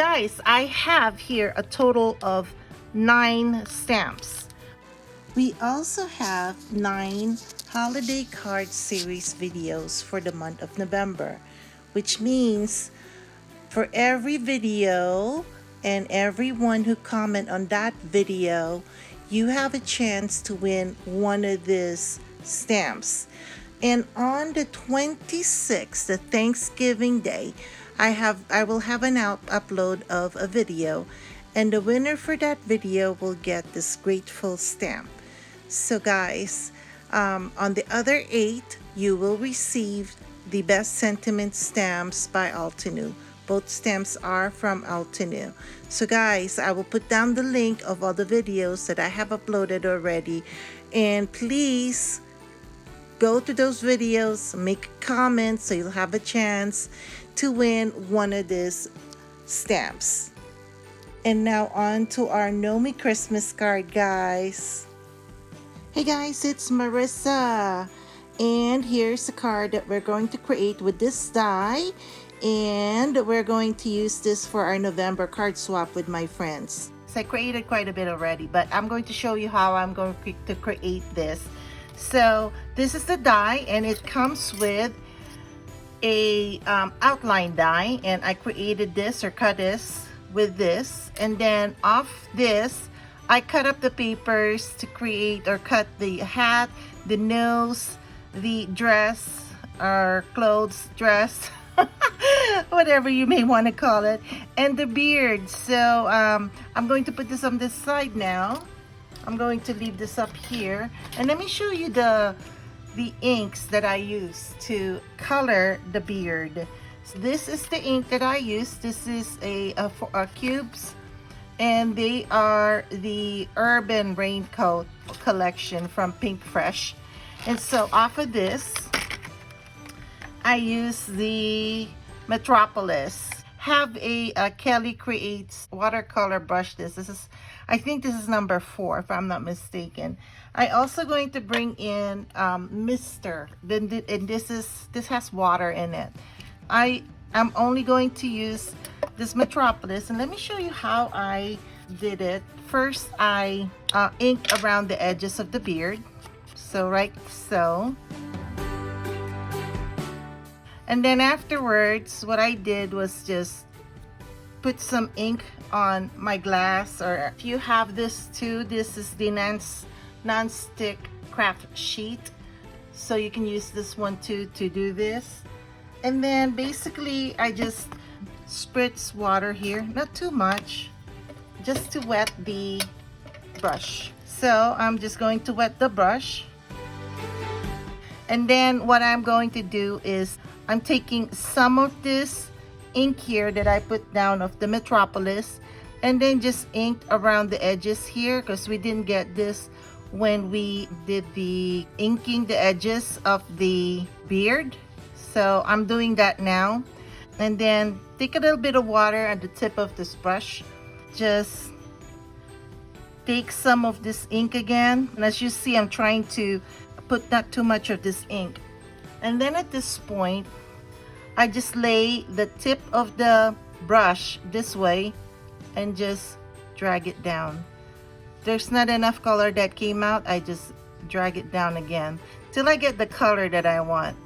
guys, I have here a total of 9 stamps. We also have 9 holiday card series videos for the month of November, which means for every video and everyone who comment on that video, you have a chance to win one of these stamps. And on the 26th, the Thanksgiving Day, I will have an upload of a video, and the winner for that video will get this grateful stamp. So guys, on the other 8, you will receive the Best Sentiments stamps by Altenew. Both stamps are from Altenew. So guys, I will put down the link of all the videos that I have uploaded already, and please go to those videos, make comments so you'll have a chance to win one of these stamps. And now on to our GNOMIE Christmas card, guys. Hey guys, it's Marissa, and here's the card that we're going to create with this die, and we're going to use this for our November card swap with my friends. So I created quite a bit already, but I'm going to show you how I'm going to create this. So this is the die, and it comes with a outline die, and I created this or cut this with this, and then off this I cut up the papers to create or cut the hat, the nose, the dress or clothes, dress whatever you may want to call it, and the beard. So I'm going to put this on this side now. I'm going to leave this up here, and let me show you the inks that I use to color the beard. So this is the ink that I use. This is a cubes, and they are the Urban Raincoat collection from Pink Fresh. And so off of this, I use the Metropolis. Have a Kelly Creates watercolor brush. This is, I think this is number 4 if I'm not mistaken. I also going to bring in Mister, and this has water in it. I am only going to use this Metropolis, and let me show you how I did it. First, I inked around the edges of the beard, so right so. And then afterwards, what I did was just put some ink on my glass, or if you have this too, this is the non-stick craft sheet, so you can use this one too to do this. And then basically I just spritz water here, not too much, just to wet the brush. So I'm just going to wet the brush, and then what I'm going to do is I'm taking some of this ink here that I put down of the Metropolis, and then just inked around the edges here, because we didn't get this when we did the inking the edges of the beard. So I'm doing that now. And then take a little bit of water at the tip of this brush, just take some of this ink again, and as you see, I'm trying to put not too much of this ink. And then at this point, I just lay the tip of the brush this way and just drag it down. There's not enough color that came out, I just drag it down again till I get the color that I want,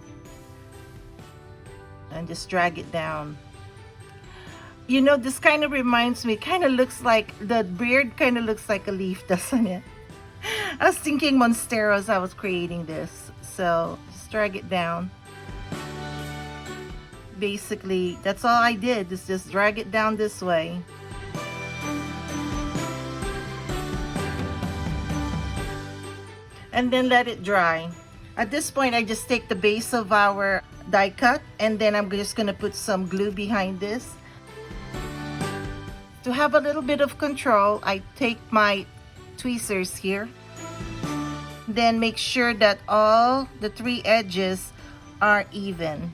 and just drag it down. You know, this kind of reminds me, kind of looks like, the beard kind of looks like a leaf, doesn't it? I was thinking Monstero as I was creating this. So just drag it down. Basically, that's all I did, is just drag it down this way. And then let it dry. At this point, I just take the base of our die cut, and then I'm just going to put some glue behind this. To have a little bit of control, I take my tweezers here, then make sure that all the 3 edges are even.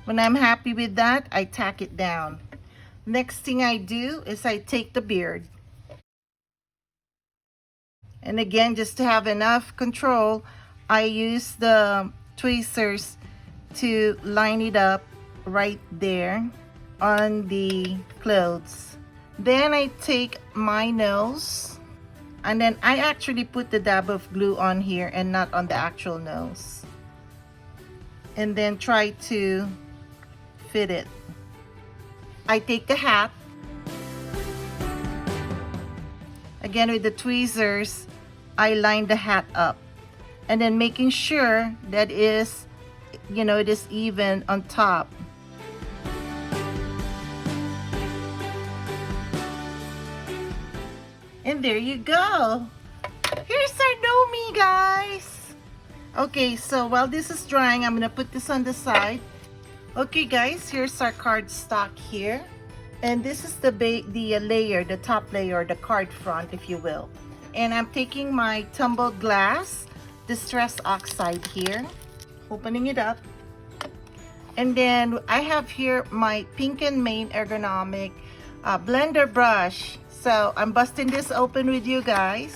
When I'm happy with that, I tack it down. Next thing I do is I take the beard, and again, just to have enough control, I use the tweezers to line it up right there on the clothes. Then I take my nose, and then I actually put the dab of glue on here and not on the actual nose. And then try to fit it. I take the hat. Again, with the tweezers, I line the hat up. And then making sure that it is even on top. And there you go. Here's our GNOMIE, guys. Okay, so while this is drying, I'm gonna put this on the side. Okay, guys, here's our cardstock here. And this is the layer, the top layer, the card front, if you will. And I'm taking my tumbled glass distress oxide here, opening it up. And then I have here my Pink and Main ergonomic blender brush. So I'm busting this open with you guys.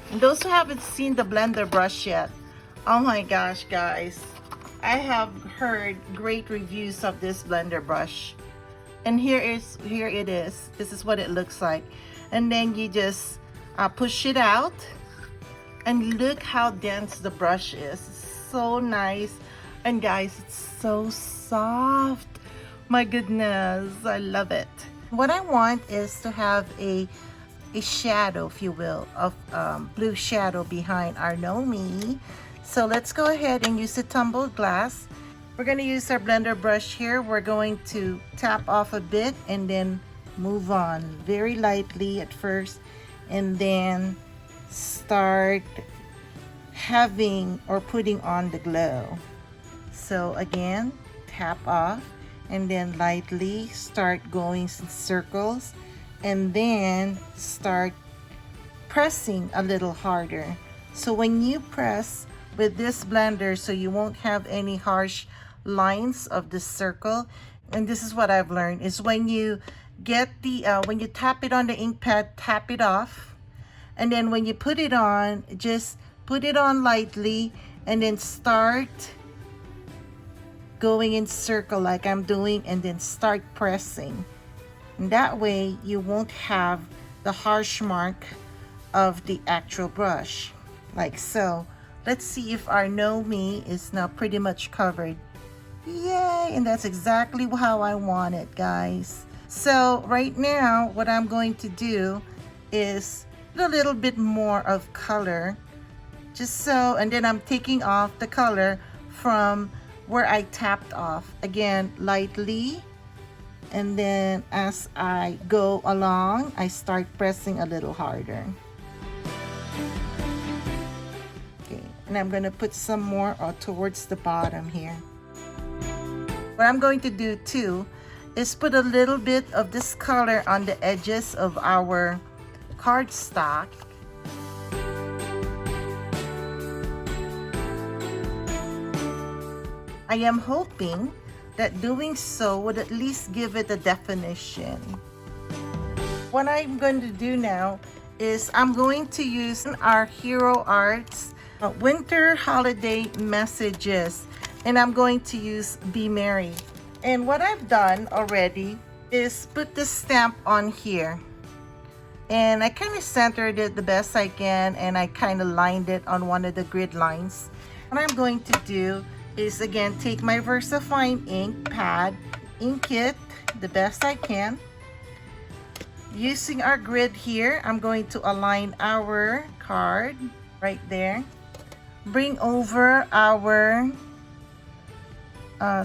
And those who haven't seen the blender brush yet, oh my gosh, guys, I have heard great reviews of this blender brush. And here it is. This is what it looks like. And then you just push it out, and look how dense the brush is. It's so nice. And guys, it's so soft. My goodness, I love it. What I want is to have a shadow, if you will, of blue shadow behind our GNOMIE. So let's go ahead and use the tumbled glass. We're going to use our blender brush here. We're going to tap off a bit and then move on very lightly at first, and then start having or putting on the glow. So again, tap off and then lightly start going in circles, and then start pressing a little harder. So when you press with this blender, so you won't have any harsh lines of the circle. And this is what I've learned, is when you get the when you tap it on the ink pad, tap it off, and then when you put it on, just put it on lightly and then start going in circle like I'm doing, and then start pressing. And that way you won't have the harsh mark of the actual brush, like so. Let's see if our GNOMIE is now pretty much covered. Yay! And that's exactly how I want it, guys. So right now what I'm going to do is a little bit more of color, just so, and then I'm taking off the color from where I tapped off, again lightly, and then as I go along I start pressing a little harder. Okay, and I'm going to put some more towards the bottom here. What I'm going to do too is put a little bit of this color on the edges of our cardstock. I am hoping that doing so would at least give it a definition. What I'm going to do now is I'm going to use our Hero Arts winter holiday messages, and I'm going to use Be Merry. And what I've done already is put the stamp on here, and I kind of centered it the best I can, and I kind of lined it on one of the grid lines. What I'm going to do is again take my VersaFine ink pad, ink it the best I can. Using our grid here, I'm going to align our card right there. Bring over our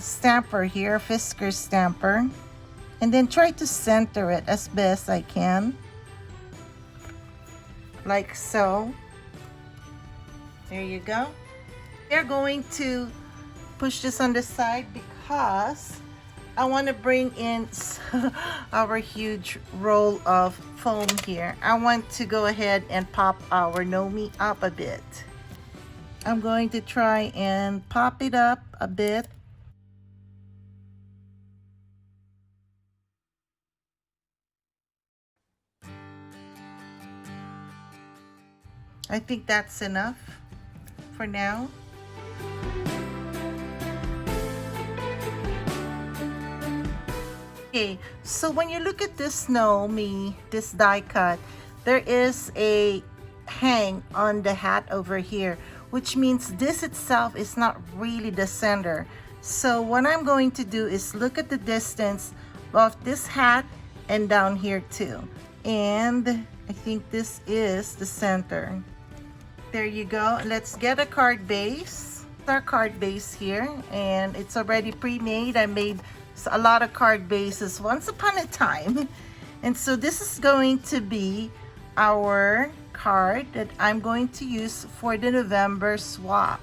stamper here, Fisker stamper, and then try to center it as best I can, like so. There you go. We're going to push this on the side because I want to bring in our huge roll of foam here. I want to go ahead and pop our GNOMIE up a bit. I'm going to try and pop it up a bit. I think that's enough for now. Okay, so when you look at this GNOMIE, this die cut, there is a hang on the hat over here, which means this itself is not really the center. So what I'm going to do is look at the distance of this hat and down here too. And I think this is the center. There you go. Let's get a card base. Our card base here, and it's already pre-made. I made a lot of card bases once upon a time. And so this is going to be our card that I'm going to use for the November swap.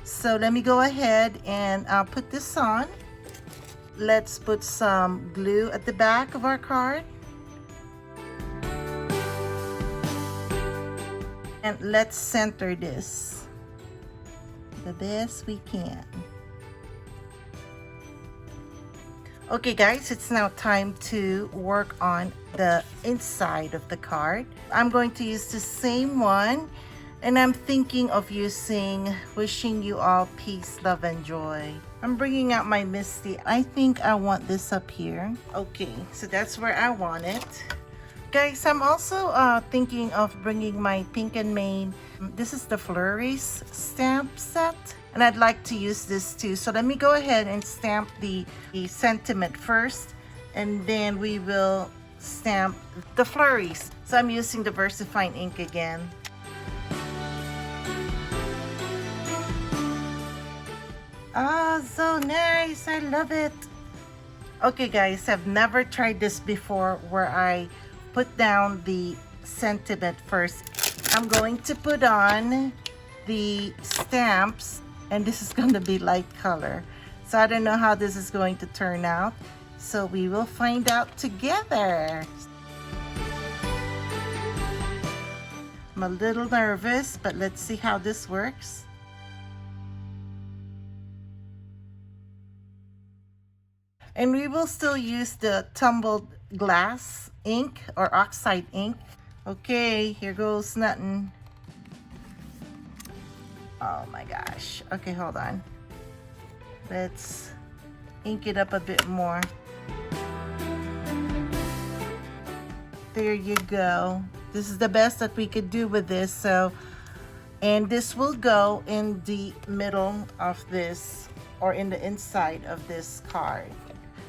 So let me go ahead and put this on. Let's put some glue at the back of our card. And let's center this the best we can. Okay guys, it's now time to work on the inside of the card. I'm going to use the same one, and I'm thinking of using wishing you all peace, love, and joy. I'm bringing out my Misty. I think I want this up here. Okay, so that's where I want it. Guys, I'm also thinking of bringing my Pink and Main. This is the Flurries stamp set, and I'd like to use this too. So let me go ahead and stamp the sentiment first, and then we will stamp the Flurries. So I'm using the VersaFine ink again. Ah, so nice. I love it. Okay guys, I've never tried this before where I put down the sentiment first. I'm going to put on the stamps, and this is going to be light color. So I don't know how this is going to turn out. So we will find out together. I'm a little nervous, but let's see how this works. And we will still use the tumbled glass ink or oxide ink. Okay, here goes nothing. Oh my gosh. Okay, hold on. Let's ink it up a bit more. There you go. This is the best that we could do with this. So, and this will go in the middle of this, or in the inside of this card.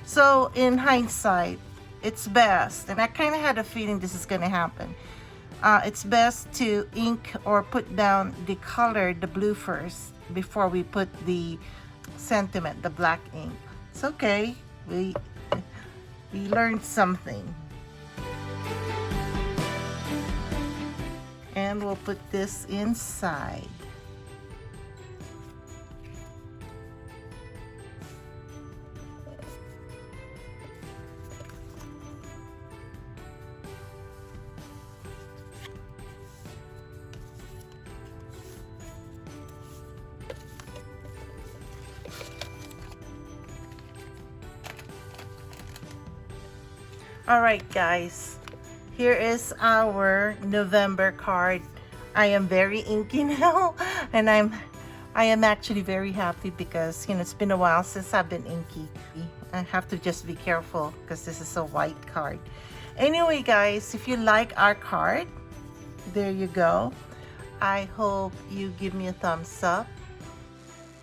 So in hindsight, it's best, and I kind of had a feeling this is going to happen. It's best to ink or put down the color, the blue first, before we put the sentiment, the black ink. It's okay. We learned something. And we'll put this inside. Alright guys, here is our November card. I am very inky now, and I am actually very happy because, you know, it's been a while since I've been inky. I have to just be careful because this is a white card. Anyway guys, if you like our card, there you go. I hope you give me a thumbs up.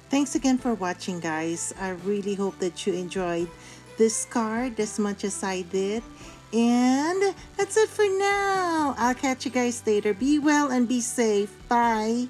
Thanks again for watching guys. I really hope that you enjoyed this card as much as I did. And that's it for now. I'll catch you guys later. Be well and be safe. Bye.